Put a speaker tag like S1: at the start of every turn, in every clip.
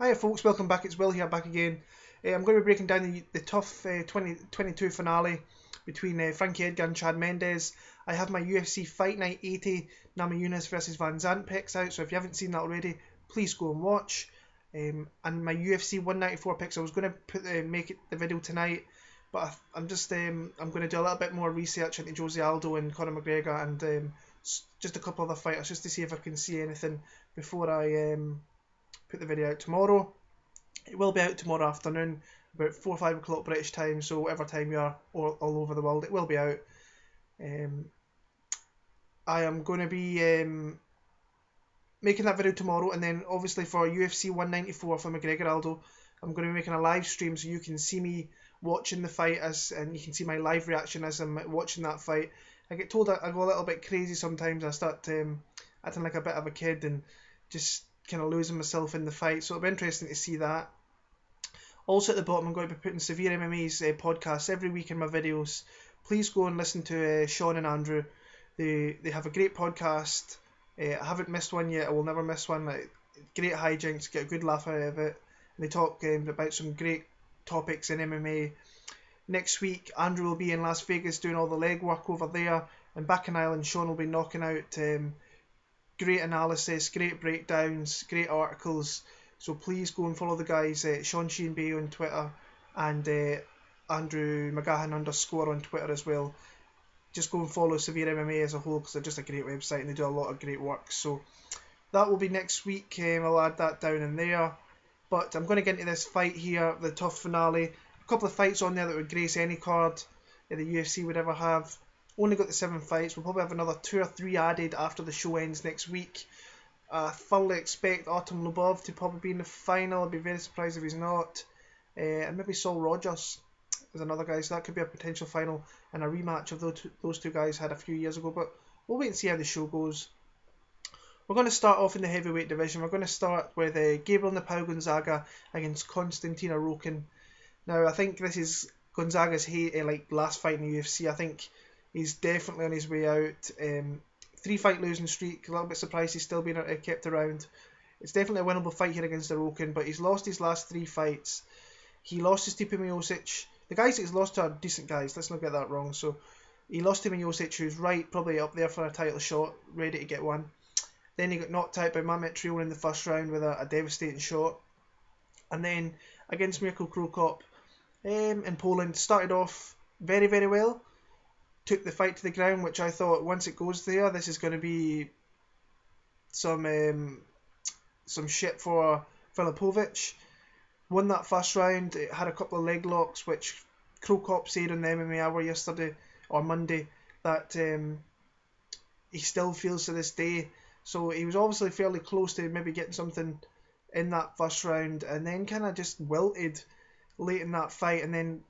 S1: Hiya folks, welcome back. It's Will here, back again. I'm going to be breaking down the TUF 2022 finale between Frankie, Edgar and Chad Mendes. I have my UFC Fight Night 80 Namajunas versus Van Zandt picks out, so if you haven't seen that already, please go and watch. And my UFC 194 picks, I was going to make the video tonight, but I'm going to do a little bit more research into Jose Aldo and Conor McGregor and just a couple other fighters, just to see if I can see anything before I put the video out tomorrow. It will be out tomorrow afternoon, about 4 or 5 o'clock British time, so whatever time you are all over the world, it will be out. I am going to be making that video tomorrow, and then obviously for UFC 194 for McGregor Aldo, I'm going to be making a live stream so you can see me watching the fight and you can see my live reaction as I'm watching that fight. I get told I go a little bit crazy sometimes. I start acting like a bit of a kid and just kind of losing myself in the fight, so it'll be interesting to see that. Also at the bottom, I'm going to be putting Severe MMA's podcasts every week in my videos. Please go and listen to Sean and Andrew. They have a great podcast. I haven't missed one yet. I will never miss one. Great hijinks, get a good laugh out of it. And they talk about some great topics in MMA. Next week, Andrew will be in Las Vegas doing all the legwork over there, and back in Ireland, Sean will be knocking out great analysis, great breakdowns, great articles. So please go and follow the guys, Sean Sheen Bay on Twitter and Andrew McGahan _ on Twitter as well. Just go and follow Severe MMA as a whole, because they're just a great website and they do a lot of great work. So that will be next week. I'll add that down in there. But I'm going to get into this fight here, the TUF finale. A couple of fights on there that would grace any card the UFC would ever have. Only got the 7 fights. We'll probably have another 2 or 3 added after the show ends next week. I fully expect Artem Lubov to probably be in the final. I'd be very surprised if he's not. And maybe Saul Rogers is another guy, so that could be a potential final and a rematch of those two guys had a few years ago. But we'll wait and see how the show goes. We're going to start off in the heavyweight division. We're going to start with Gabriel Gonzaga against Konstantin Erokhin. Now, I think this is Gonzaga's last fight in the UFC. I think he's definitely on his way out. 3-fight losing streak. A little bit surprised he's still being kept around. It's definitely a winnable fight here against Erokhin, but he's lost his last 3 fights. He lost to Stipe Miocic. The guys that he's lost to are decent guys. Let's not get that wrong. So he lost to Miocic, who's probably up there for a title shot, ready to get one. Then he got knocked out by Mamet Triol in the first round with a devastating shot. And then against Mirko Cro Cop in Poland, started off very, very well. Took the fight to the ground, which I thought once it goes there, this is going to be some shit for Filipovic. Won that first round. It had a couple of leg locks, which Cro Cop said on the MMA Hour yesterday or Monday that he still feels to this day. So he was obviously fairly close to maybe getting something in that first round, and then kind of just wilted late in that fight, and then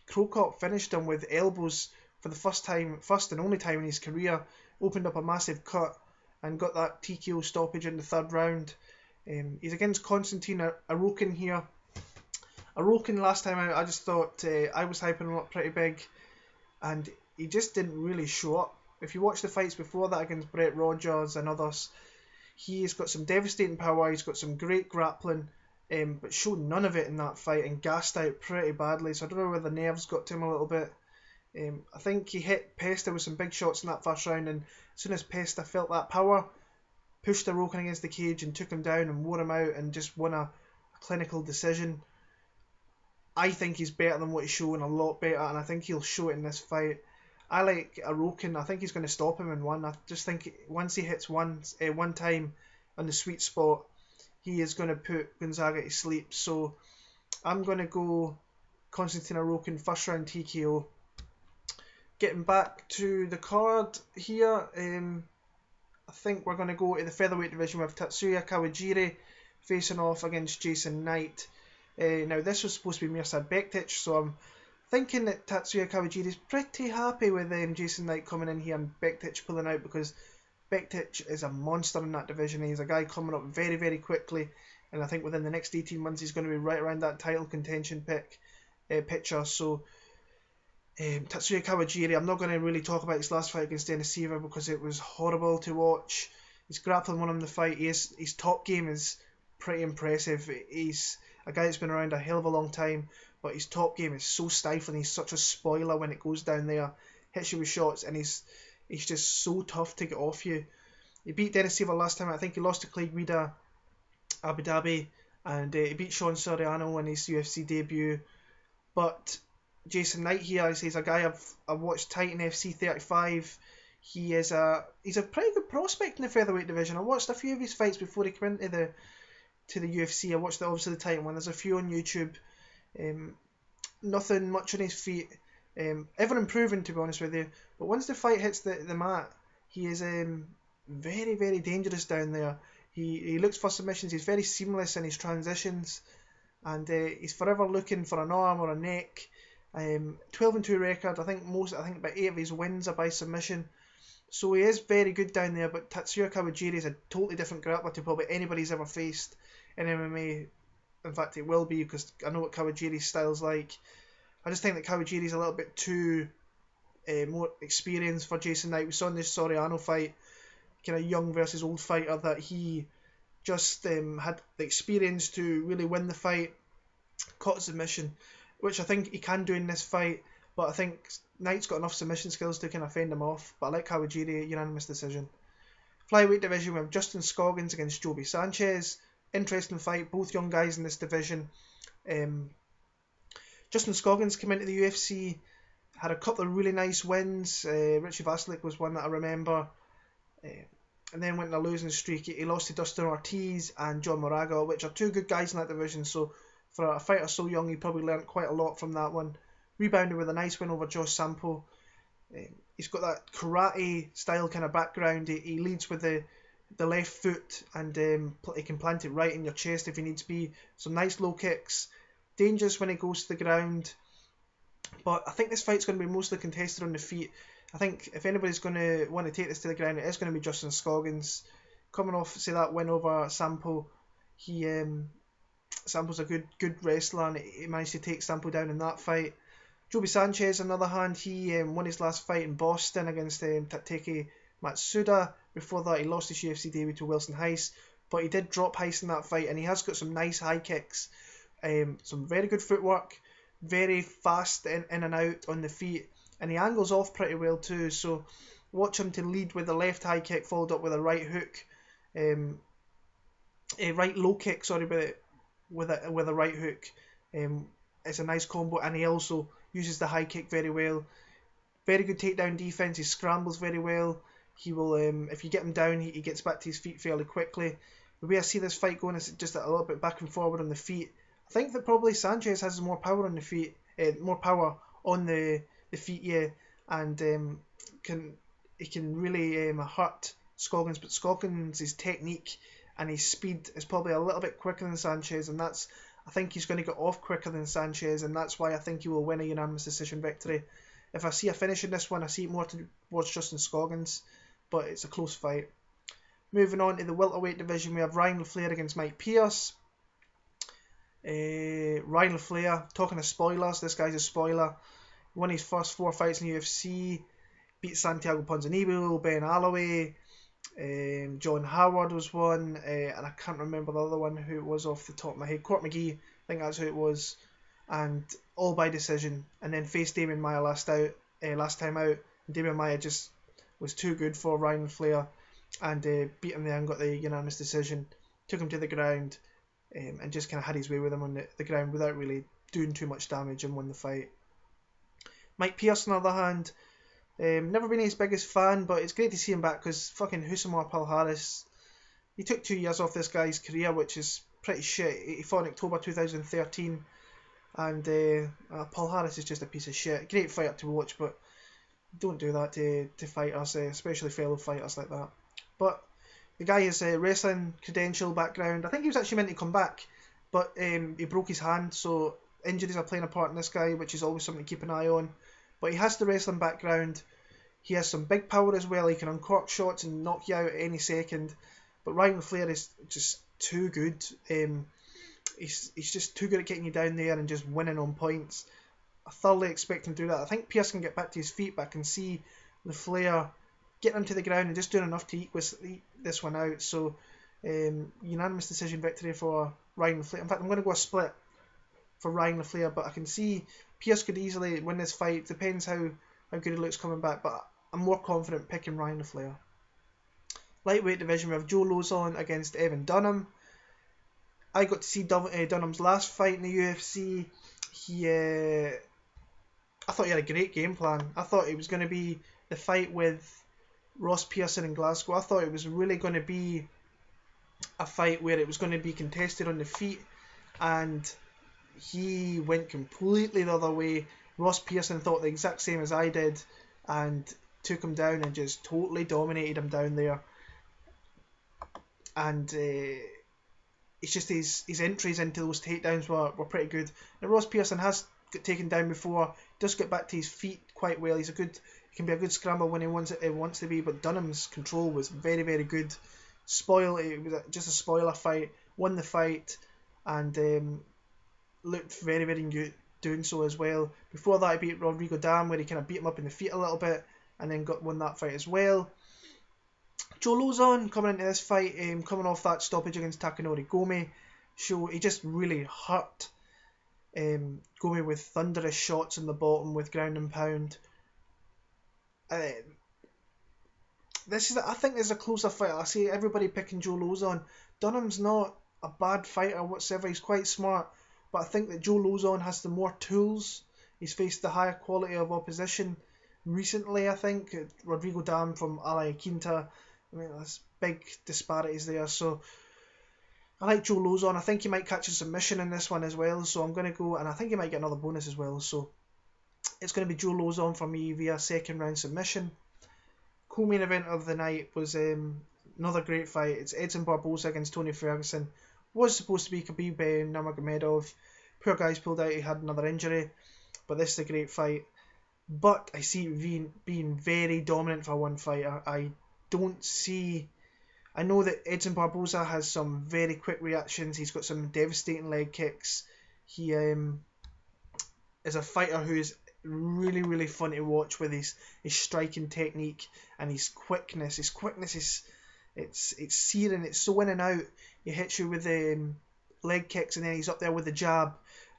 S1: Cro Cop finished him with elbows for the first and only time in his career. Opened up a massive cut and got that TKO stoppage in the 3rd round. He's against Konstantin Erokhin here. Erokhin last time out, I just thought I was hyping him up pretty big, and he just didn't really show up. If you watch the fights before that against Brett Rogers and others, he's got some devastating power, he's got some great grappling, but showed none of it in that fight and gassed out pretty badly. So I don't know whether the nerves got to him a little bit. I think he hit Pesta with some big shots in that first round, and as soon as Pesta felt that power, pushed Erokhin against the cage and took him down and wore him out and just won a clinical decision. I think he's better than what he's showing, a lot better, and I think he'll show it in this fight. I like Erokhin. I think he's going to stop him in one. I just think once he hits one time on the sweet spot, he is going to put Gonzaga to sleep. So I'm going to go Konstantin Erokhin, first round TKO. Getting back to the card here, I think we're going to go to the featherweight division with Tatsuya Kawajiri facing off against Jason Knight. Now this was supposed to be Mirsad Bektic, so I'm thinking that Tatsuya Kawajiri is pretty happy with Jason Knight coming in here and Bektic pulling out, because Bektic is a monster in that division. He's a guy coming up very, very quickly, and I think within the next 18 months he's going to be right around that title contention picture. So Tatsuya Kawajiri, I'm not going to really talk about his last fight against Dennis Siver because it was horrible to watch. His grappling won him the fight. His top game is pretty impressive. He's a guy that's been around a hell of a long time, but his top game is so stifling. He's such a spoiler when it goes down there, hits you with shots, and he's just so tough to get off you. He beat Dennis Silva last time. I think he lost to Clay Guida, Abu Dhabi, and he beat Sean Soriano in his UFC debut. But Jason Knight here, he's a guy I've watched Titan FC 35. He's a pretty good prospect in the featherweight division. I watched a few of his fights before he came into the UFC. I watched obviously the Titan one. There's a few on YouTube. Nothing much on his feet. Ever improving, to be honest with you. But once the fight hits the mat, he is very, very dangerous down there. He looks for submissions. He's very seamless in his transitions, and he's forever looking for an arm or a neck. 12-2 record. I think about 8 of his wins are by submission. So he is very good down there. But Tatsuya Kawajiri is a totally different grappler to probably anybody's ever faced in MMA. In fact, it will be, because I know what Kawajiri's style's like. I just think that Kawajiri's a little bit too more experienced for Jason Knight. We saw in this Soriano fight, kind of young versus old fighter, that he just had the experience to really win the fight, caught a submission, which I think he can do in this fight, but I think Knight's got enough submission skills to kind of fend him off. But I like Kawajiri, unanimous decision. Flyweight division, we have Justin Scoggins against Joby Sanchez. Interesting fight, both young guys in this division. Justin Scoggins came into the UFC, had a couple of really nice wins. Richie Vasilik was one that I remember. And then went on a losing streak. He lost to Dustin Ortiz and John Moraga, which are two good guys in that division. So for a fighter so young, he probably learned quite a lot from that one. Rebounded with a nice win over Josh Sampo. He's got that karate style kind of background. He leads with the left foot, and he can plant it right in your chest if he needs be. Some nice low kicks. Dangerous when he goes to the ground. But I think this fight's going to be mostly contested on the feet. I think if anybody's going to want to take this to the ground, it is going to be Justin Scoggins. Coming off, say, that win over Sampo, Sampo's a good wrestler, and he managed to take Sampo down in that fight. Joby Sanchez, on the other hand, he won his last fight in Boston against Tateki Matsuda. Before that, he lost his UFC debut to Wilson Heiss, but he did drop Heiss in that fight, and he has got some nice high kicks, some very good footwork, very fast in and out on the feet, and he angles off pretty well too. So watch him to lead with the left high kick followed up with a right hook, a right low kick, sorry, with a right hook. It's a nice combo, and he also uses the high kick very well. Very good takedown defense. He scrambles very well. He will, if you get him down, he gets back to his feet fairly quickly. The way I see this fight going is just a little bit back and forward on the feet. I think that probably Sanchez has more power on the feet, more power on the feet, yeah, and he can really hurt Scoggins. But Scoggins' technique and his speed is probably a little bit quicker than Sanchez, and I think he's going to get off quicker than Sanchez, and that's why I think he will win a unanimous decision victory. If I see a finish in this one, I see it more towards Justin Scoggins, but it's a close fight. Moving on to the welterweight division, we have Ryan LaFlare against Mike Pierce. Ryan LaFlare, talking of spoilers, this guy's a spoiler. He won his first 4 fights in the UFC, beat Santiago Ponzinibbio, Ben Alloway, John Howard was one, and I can't remember the other one who it was off the top of my head. Court McGee, I think that's who it was, and all by decision. And then faced Damian Maia last time out. Damian Maia just was too good for Ryan LaFlare, and beat him there and got the unanimous decision. Took him to the ground, and just kind of had his way with him on the ground without really doing too much damage, and won the fight. Mike Pierce, on the other hand, never been his biggest fan, but it's great to see him back, because fucking Husamar Palhares, he took 2 years off this guy's career, which is pretty shit. He fought in October 2013, and Palhares is just a piece of shit. Great fighter to watch, but don't do that to fighters, especially fellow fighters like that. But the guy has a wrestling credential background. I think he was actually meant to come back, but he broke his hand, so injuries are playing a part in this guy, which is always something to keep an eye on. But he has the wrestling background. He has some big power as well. He can uncork shots and knock you out at any second. But Ryan LaFlare is just too good. He's just too good at getting you down there and just winning on points. I thoroughly expect him to do that. I think Pierce can get back to his feet, but I can see LaFlare getting him to the ground and just doing enough to eat this one out. So Unanimous decision victory for Ryan LaFlare. In fact, I'm going to go a split for Ryan LaFlare, but I can see Pierce could easily win this fight. Depends how good he looks coming back, but I'm more confident picking Ryan LaFlare. Lightweight division, we have Joe Lauzon against Evan Dunham. I got to see Dunham's last fight in the UFC. I thought he had a great game plan. I thought it was going to be the fight with Ross Pearson in Glasgow. I thought it was really going to be a fight where it was going to be contested on the feet, and he went completely the other way. Ross Pearson thought the exact same as I did and took him down and just totally dominated him down there. And it's just his entries into those takedowns were pretty good. Now, Ross Pearson has got taken down before, does get back to his feet quite well. He can be a good scramble when he wants to be, but Dunham's control was very, very good. It was just a spoiler fight, won the fight, and looked very, very good doing so as well. Before that, he beat Rodrigo Dam, where he kind of beat him up in the feet a little bit, and then won that fight as well. Joe Lauzon coming into this fight, coming off that stoppage against Takanori Gomi, he just really hurt Gomi with thunderous shots in the bottom with ground and pound. I think there's a closer fight. I see everybody picking Joe Lauzon. Dunham's not a bad fighter whatsoever. He's quite smart, but I think that Joe Lauzon has the more tools. He's faced the higher quality of opposition recently. I think Rodrigo Dam from Ala Quinta. I mean, there's big disparities there. So I like Joe Lauzon. I think he might catch a submission in this one as well. So I'm going to go, and I think he might get another bonus as well. So it's going to be Joe Lauzon for me via second round submission. Co-main event of the night was another great fight. It's Edson Barboza against Tony Ferguson. Was supposed to be Khabib Nurmagomedov. Poor guy's pulled out. He had another injury, but this is a great fight. But I see it being very dominant for one fighter. I know that Edson Barboza has some very quick reactions. He's got some devastating leg kicks. He is a fighter who is really, really fun to watch with his striking technique and his quickness. His quickness is it's searing. It's so in and out. He hits you with leg kicks, and then he's up there with the jab,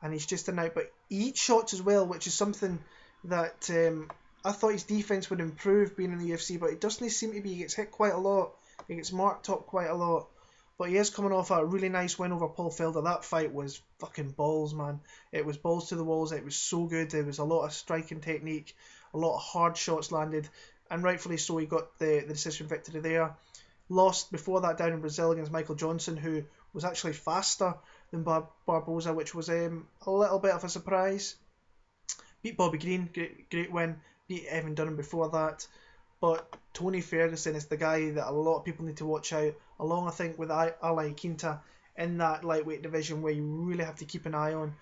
S1: and he's just in and out. But he eats shots as well, which is something that I thought his defense would improve being in the UFC, but it doesn't seem to be. He gets hit quite a lot. He gets marked up quite a lot. But he is coming off a really nice win over Paul Felder. That fight was fucking balls, man. It was balls to the walls. It was so good. There was a lot of striking technique, a lot of hard shots landed, and rightfully so, he got the decision victory there. Lost before that down in Brazil against Michael Johnson, who was actually faster than Barboza, which was a little bit of a surprise. Beat Bobby Green, great win. Beat Evan Dunham before that. But Tony Ferguson is the guy that a lot of people need to watch out, along I think with Ala Quinta in that lightweight division where you really have to keep an eye on.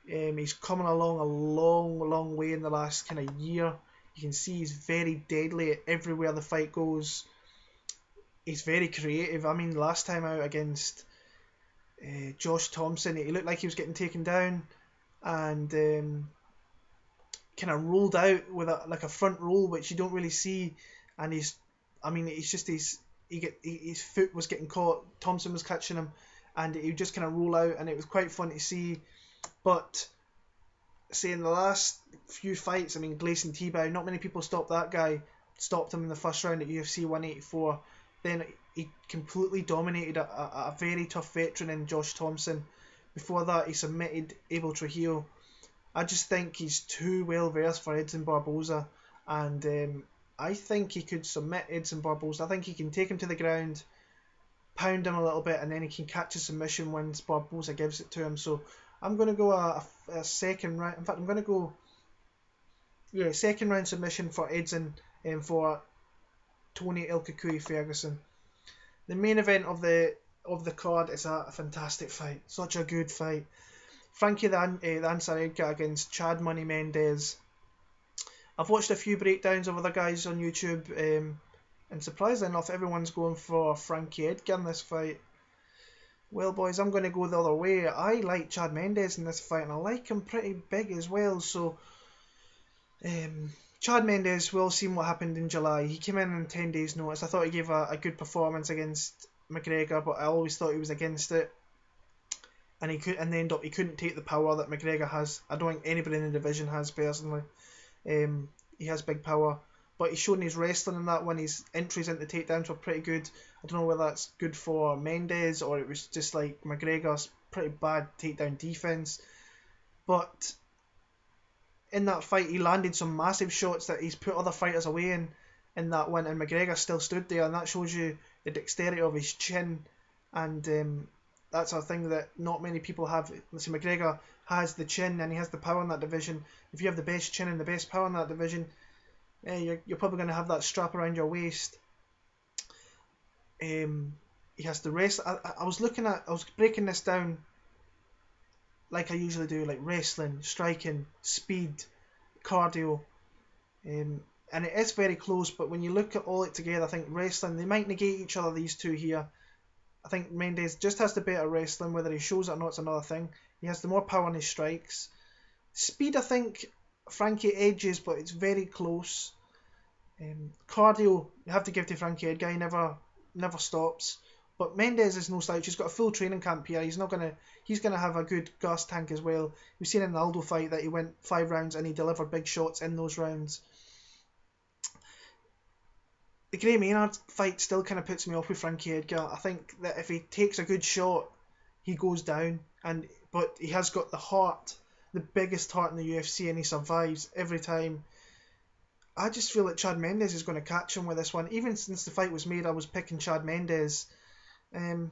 S1: He's coming along a long way in the last kind of year. You can see he's very deadly everywhere the fight goes. He's very creative. I mean, last time out against Josh Thompson, he looked like he was getting taken down and kind of rolled out with a front roll, which you don't really see. And his foot was getting caught. Thompson was catching him, and he would just kind of roll out, and it was quite fun to see. But say in the last few fights, I mean, Gleison Tibau, not many people stopped that guy. Stopped him in the first round at UFC 184. Then he completely dominated a very tough veteran in Josh Thompson. Before that, he submitted Abel Trujillo. I just think he's too well versed for Edson Barboza, and I think he could submit Edson Barboza. I think he can take him to the ground, pound him a little bit, and then he can catch a submission once Barboza gives it to him. So I'm going to go a second round. In fact, I'm going to go second round submission for Edson for Tony El Cucuy Ferguson. The main event of the card is a fantastic fight. Such a good fight. Frankie the Answer Edgar against Chad Money Mendes. I've watched a few breakdowns of other guys on YouTube, and surprisingly enough, everyone's going for Frankie Edgar in this fight. Well, boys, I'm going to go the other way. I like Chad Mendes in this fight, and I like him pretty big as well. So, Chad Mendes, we'll see what happened in July. He came in 10 days' notice. I thought he gave a good performance against McGregor, but I always thought he was against it. And he couldn't take the power that McGregor has. I don't think anybody in the division has personally. He has big power, but he's shown his wrestling in that one. His entries into takedowns were pretty good. I don't know whether that's good for Mendes or it was just like McGregor's pretty bad takedown defense. But in that fight, he landed some massive shots that he's put other fighters away in that one, and McGregor still stood there, and that shows you the dexterity of his chin, and that's a thing that not many people have. Listen, McGregor has the chin and he has the power in that division. If you have the best chin and the best power in that division, you're probably going to have that strap around your waist. He has the rest. I was breaking this down like I usually do, like wrestling, striking, speed, cardio, and it is very close. But when you look at all it together, I think wrestling, they might negate each other, these two here. I think Mendes just has the better wrestling. Whether he shows it or not is another thing. He has the more power in his strikes. Speed, I think Frankie edges, but it's very close. Cardio, you have to give to Frankie Edgar. He never stops. But Mendes is no slouch. He's got a full training camp here. He's gonna have a good gas tank as well. We've seen in the Aldo fight that he went 5 rounds and he delivered big shots in those rounds. The Gray Maynard fight still kind of puts me off with Frankie Edgar. I think that if he takes a good shot, he goes down. But he has got the heart, the biggest heart in the UFC, and he survives every time. I just feel that Chad Mendes is going to catch him with this one. Even since the fight was made, I was picking Chad Mendes. I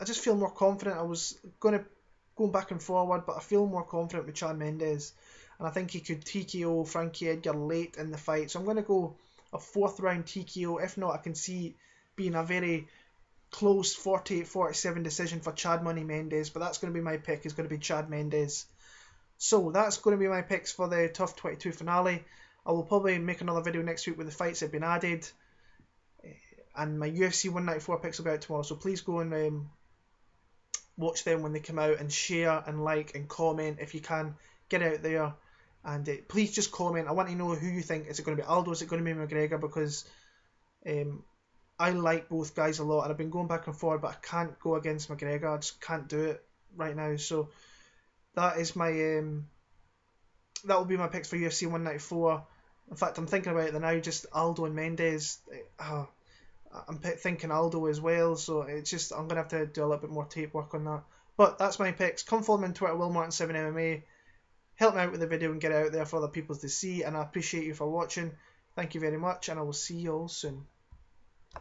S1: just feel more confident. I was going back and forward, but I feel more confident with Chad Mendes. And I think he could TKO Frankie Edgar late in the fight. So I'm going to go a 4th round TKO. If not, I can see being a very close 48-47 decision for Chad Money Mendes. But that's going to be my pick. Is going to be Chad Mendes. So that's going to be my picks for the TUF 22 finale. I will probably make another video next week with the fights that have been added. And my UFC 194 picks will be out tomorrow. So please go and watch them when they come out, and share and like and comment if you can. Get out there. And please just comment. I want to know who you think. Is it going to be Aldo? Is it going to be McGregor? Because I like both guys a lot, and I've been going back and forth, but I can't go against McGregor. I just can't do it right now. So that is my that will be my picks for UFC 194. In fact, I'm thinking about it now. Just Aldo and Mendes. I'm thinking Aldo as well. So it's just I'm gonna have to do a little bit more tape work on that. But that's my picks. Come follow me on Twitter, WillMartin7MMA. Help me out with the video and get it out there for other people to see, and I appreciate you for watching. Thank you very much, and I will see you all soon.